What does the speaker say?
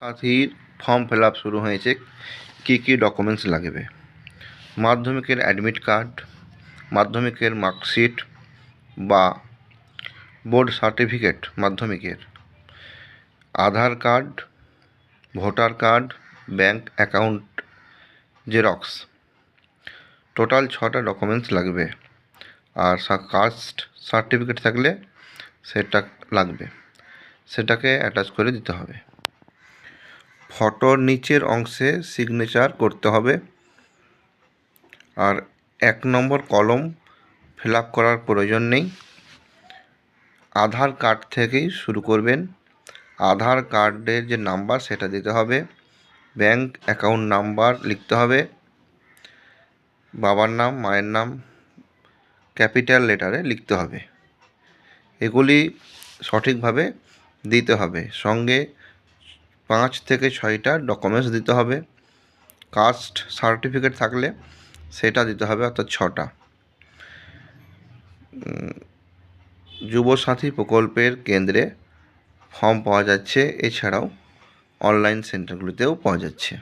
সাথীর form fill up শুরু হয়েছে। কী কী ডকুমেন্টস লাগবে? মাধ্যমিকের অ্যাডমিট কার্ড, মাধ্যমিকের মার্কশিট বা বোর্ড সার্টিফিকেট মাধ্যমিকের, Aadhaar card, voter card, bank account xerox, total 6টা ডকুমেন্টস লাগবে। আর কাস্ট সার্টিফিকেট থাকলে সেটা লাগবে, সেটাকে অ্যাটাচ করে দিতে হবে। ফটোর নিচের অংশে সিগনেচার করতে হবে। আর 1 নম্বর কলম ফিল আপ করার প্রয়োজন নেই। আধার কার্ড থেকেই শুরু করবেন। আধার কার্ডের যে নাম্বার সেটা দিতে হবে, ব্যাংক অ্যাকাউন্ট নাম্বার লিখতে হবে, বাবার নাম মায়ের নাম ক্যাপিটাল লেটারে লিখতে হবে। এগুলি সঠিকভাবে দিতে হবে। সঙ্গে 5 থেকে 6টা ডকুমেন্টস দিতে হবে। কাস্ট সার্টিফিকেট থাকলে সেটা দিতে হবে, অর্থাৎ 6টা। যুবসাথী প্রকল্পের কেন্দ্রে ফর্ম পাওয়া যাচ্ছে, এছাড়াও অনলাইন সেন্টারগুলিতেও পাওয়া যাচ্ছে।